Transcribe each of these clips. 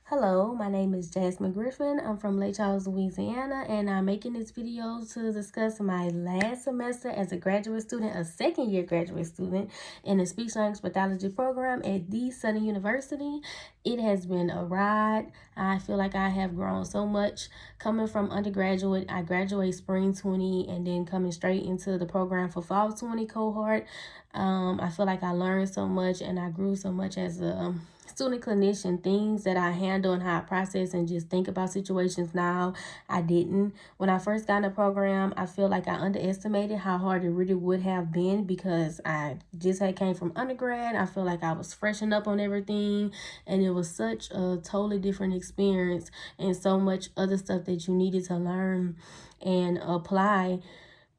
Hello, my name is Jasmine Griffin. I'm from Lake Charles, Louisiana, and I'm making this video to discuss my last semester as a graduate student, a second-year graduate student in the speech language pathology program at the Southern University. It has been a ride. I feel like I have grown so much coming from undergraduate. I graduate spring 20 and then coming straight into the program for fall 20 cohort. I feel like I learned so much and I grew so much as a student clinician. Things that I handle and how I process and just think about situations now, I didn't. When I first got in the program, I feel like I underestimated how hard it really would have been because I just had came from undergrad. I feel like I was freshened up on everything, and it was such a totally different experience and so much other stuff that you needed to learn and apply.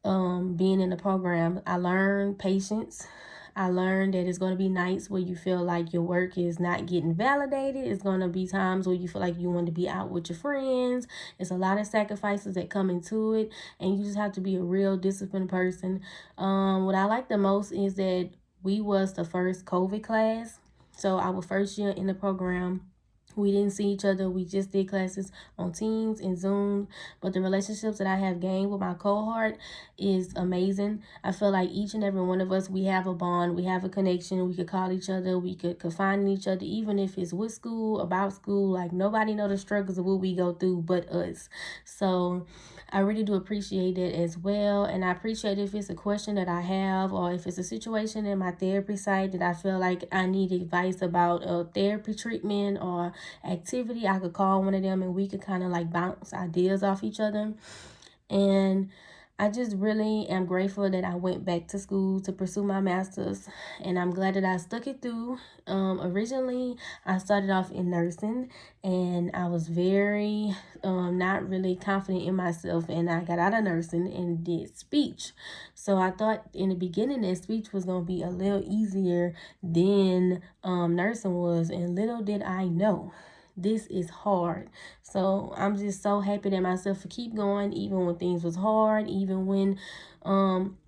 Being in the program, I learned patience. I learned that it's going to be nights where you feel like your work is not getting validated. It's going to be times where you feel like you want to be out with your friends. It's a lot of sacrifices that come into it, and you just have to be a real disciplined person. What I like the most is that we was the first COVID class. So our first year in the program, we didn't see each other. We just did classes on Teams and Zoom. But the relationships that I have gained with my cohort is amazing. I feel like each and every one of us, we have a bond. We have a connection. We could call each other. We could confide in each other, even if it's with school, about school. Like, nobody know the struggles of what we go through but us. So I really do appreciate that as well. And I appreciate if it's a question that I have or if it's a situation in my therapy site that I feel like I need advice about a therapy treatment or activity, I could call one of them and we could kind of like bounce ideas off each other. And I just really am grateful that I went back to school to pursue my master's, and I'm glad that I stuck it through. Originally, I started off in nursing, and I was very not really confident in myself, and I got out of nursing and did speech. So I thought in the beginning that speech was going to be a little easier than nursing was, and little did I know this is hard. So I'm just so happy that myself to keep going even when things was hard, even when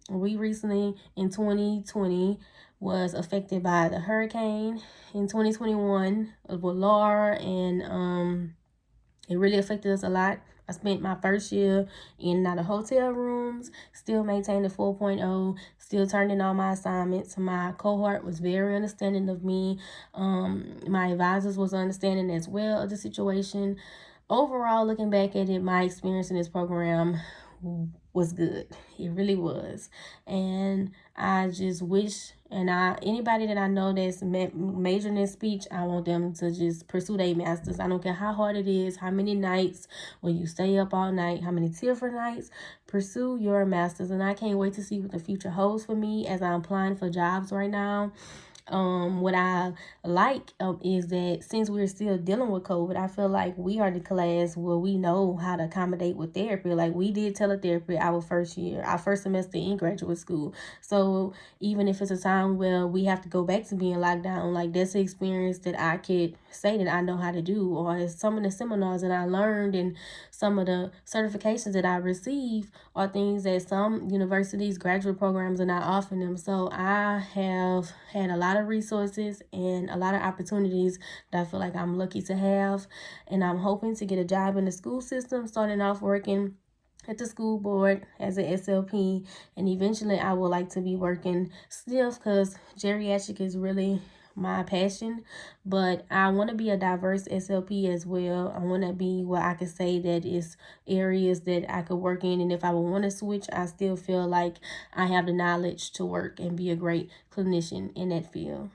we recently in 2020 was affected by the hurricane in 2021 with Laura, and it really affected us a lot. I spent my first year in and out of hotel rooms, still maintained a 4.0, still turned in all my assignments. My cohort was very understanding of me. My advisors was understanding as well of the situation. Overall, looking back at it, my experience in this program was good. It really was. And I just wish, and anybody that I know that's majoring in speech, I want them to just pursue their masters. I don't care how hard it is, how many nights when you stay up all night, how many tearful nights, pursue your masters. And I can't wait to see what the future holds for me as I'm applying for jobs right now. What I like is that since we're still dealing with COVID, I feel like we are the class where we know how to accommodate with therapy. Like, we did teletherapy our first year, our first semester in graduate school. So even if it's a time where we have to go back to being locked down, like, that's an experience that I could say that I know how to do. Or some of the seminars that I learned and some of the certifications that I received are things that some universities, graduate programs are not offering them. So I have had a lot of resources and a lot of opportunities that I feel like I'm lucky to have. And I'm hoping to get a job in the school system, starting off working at the school board as an SLP, and eventually I would like to be working still because geriatric is really my passion, but I want to be a diverse SLP as well. I want to be where I could say that it's areas that I could work in, and if I would want to switch, I still feel like I have the knowledge to work and be a great clinician in that field.